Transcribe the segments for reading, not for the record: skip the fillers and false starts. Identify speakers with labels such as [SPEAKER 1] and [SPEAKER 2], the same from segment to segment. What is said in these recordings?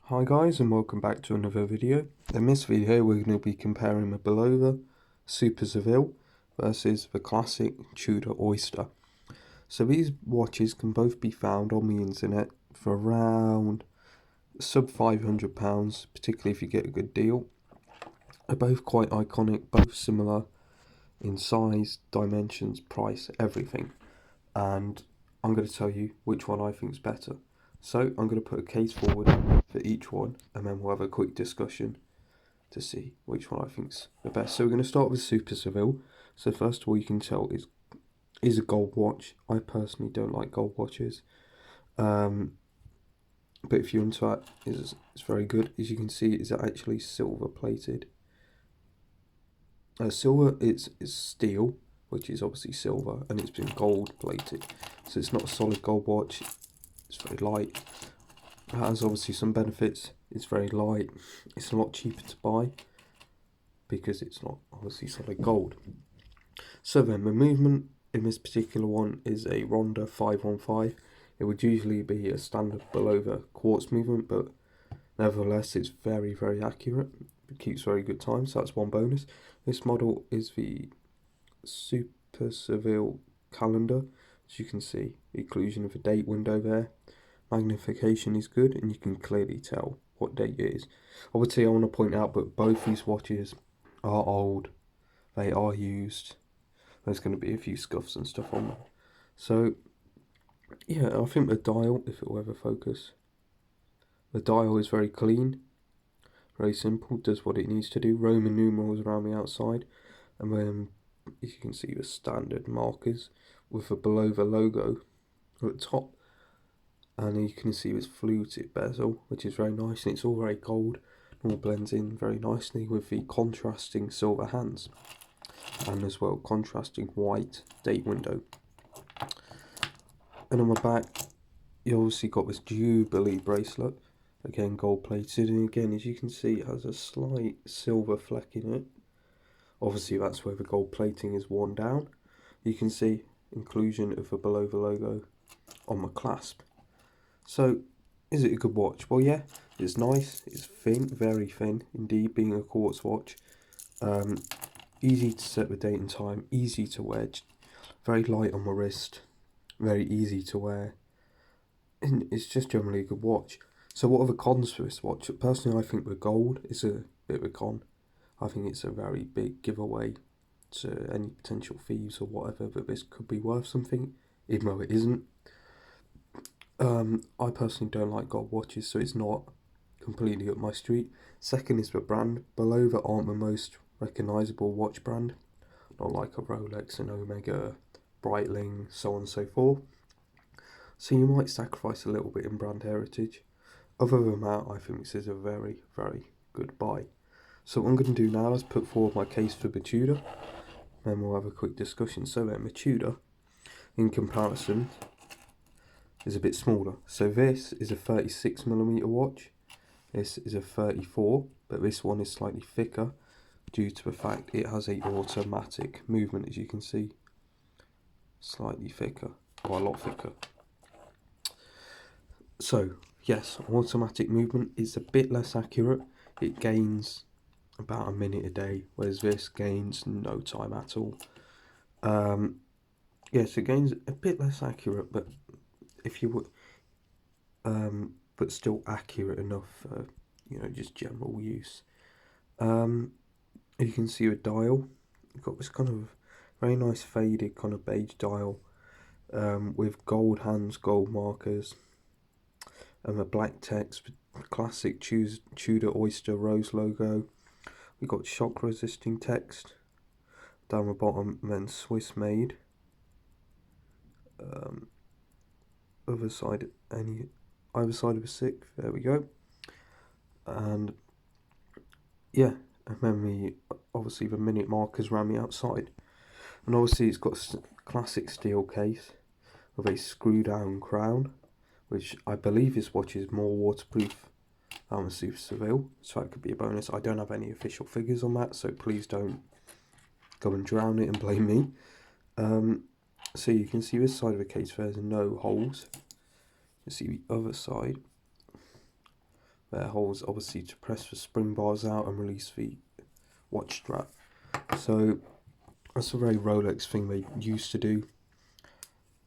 [SPEAKER 1] Hi guys, and welcome back to another video. In this video we're going to be comparing the Bulova Super Seville versus the classic Tudor Oyster. So these watches can both be found on the internet for around sub £500, particularly if you get a good deal. They're both quite iconic, both similar in size, dimensions, price, everything. And I'm going to tell you which one I think is better. So I'm going to put a case forward for each one, and then we'll have a quick discussion to see which one I think's the best. So we're going to start with Super Seville. So first of all, you can tell is a gold watch. I personally don't like gold watches, but if you're into that, it's very good. As you can see, it's actually silver plated. Silver is steel, which is obviously silver, and it's been gold plated. So it's not a solid gold watch. It's very light. It has obviously some benefits. It's very light. It's a lot cheaper to buy because it's not obviously solid gold. So then the movement in this particular one is a Ronda 515. It would usually be a standard Bulova quartz movement, but nevertheless it's very, very accurate. It keeps very good time, so that's one bonus. This model is the Super Seville calendar. As you can see, the inclusion of a date window there. Magnification is good, and you can clearly tell what date it is. Obviously, I want to point out that both these watches are old. They are used. There's going to be a few scuffs and stuff on them. So, yeah, I think the dial, if it will ever focus, the dial is very clean, very simple, does what it needs to do. Roman numerals around the outside, and then, as you can see, the standard markers with the Bulova logo at the top. And you can see this fluted bezel, which is very nice, and it's all very gold. It all blends in very nicely with the contrasting silver hands, and as well contrasting white date window. And on the back, you obviously got this Jubilee bracelet, again gold plated, and again, as you can see, it has a slight silver fleck in it. Obviously, that's where the gold plating is worn down. You can see inclusion of the Bulova logo on the clasp. So, is it a good watch? Well, yeah, it's nice. It's thin, very thin indeed, being a quartz watch. Easy to set the date and time, easy to wear, very light on the wrist, very easy to wear, and it's just generally a good watch. So what are the cons for this watch? Personally, I think the gold is a bit of a con. I think it's a very big giveaway to any potential thieves or whatever that this could be worth something, even though it isn't. I personally don't like gold watches, so it's not completely up my street. Second is the brand. Bulova aren't the most recognisable watch brand, not like a Rolex, an Omega, Breitling, so on and so forth. So you might sacrifice a little bit in brand heritage. Other than that, I think this is a very, very good buy. So what I'm going to do now is put forward my case for the Tudor, then we'll have a quick discussion. So then the Tudor, in comparison, is a bit smaller. So this is a 36mm watch, this is a 34, but this one is slightly thicker due to the fact it has a automatic movement, as you can see. Slightly thicker, or a lot thicker. So, yes, automatic movement is a bit less accurate. It gains about a minute a day, whereas this gains no time at all. Yes, it gains a bit less accurate, but if you would, but still accurate enough for, just general use. You can see a dial. You've got this kind of very nice faded kind of beige dial, with gold hands, gold markers, and the black text, classic Tudor Oyster rose logo. We've got shock resisting text down the bottom, and then Swiss made. Other side, either side of the 6th, there we go. And yeah, and then obviously the minute markers around the outside. And obviously it's got a classic steel case with a screw down crown, which I believe this watch is more waterproof than the Super Seville, so that could be a bonus. I don't have any official figures on that, so please don't go and drown it and blame me. So you can see this side of the case, there's no holes. You see the other side, There are holes obviously to press the spring bars out and release the watch strap. So that's a very Rolex thing they used to do.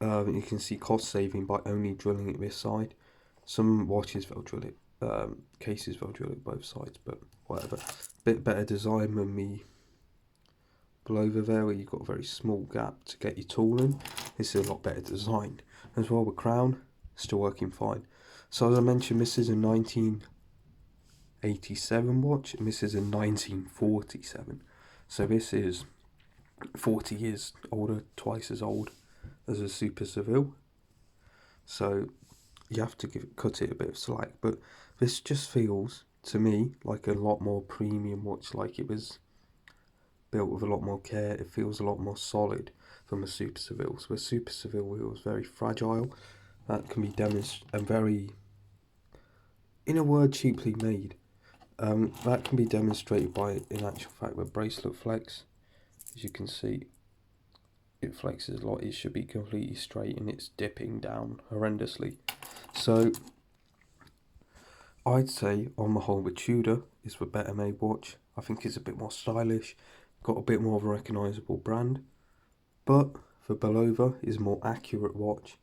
[SPEAKER 1] You can see cost saving by only drilling it this side. Some watches they'll drill it, cases they'll drill it both sides, but whatever. Bit better design than the Bulova there, where you've got a very small gap to get your tool in. This is a lot better designed. As well, the crown, still working fine. So as I mentioned, this is a 1987 watch, and this is a 1947. So this is 40 years older, twice as old as a Super Seville. So you have to cut it a bit of slack, but this just feels to me like a lot more premium watch, like it was built with a lot more care. It feels a lot more solid from a Super Seville. So a Super Seville wheel is very fragile. That can be demonstrated and very, in a word, cheaply made. That can be demonstrated by, in actual fact, the bracelet flex. As you can see, it flexes a lot. It should be completely straight and it's dipping down horrendously. So I'd say on the whole the Tudor is the better made watch. I think it's a bit more stylish, got a bit more of a recognisable brand. But the Bulova is a more accurate watch.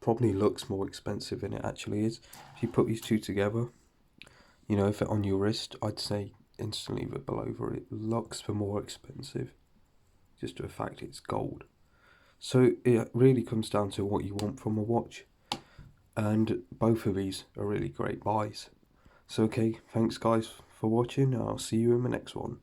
[SPEAKER 1] Probably looks more expensive than it actually is. If you put these two together, you know, if it on your wrist, I'd say instantly the Bulova, it looks the more expensive. Just the fact it's gold. So it really comes down to what you want from a watch. And both of these are really great buys. So okay, thanks guys for watching. I'll see you in the next one.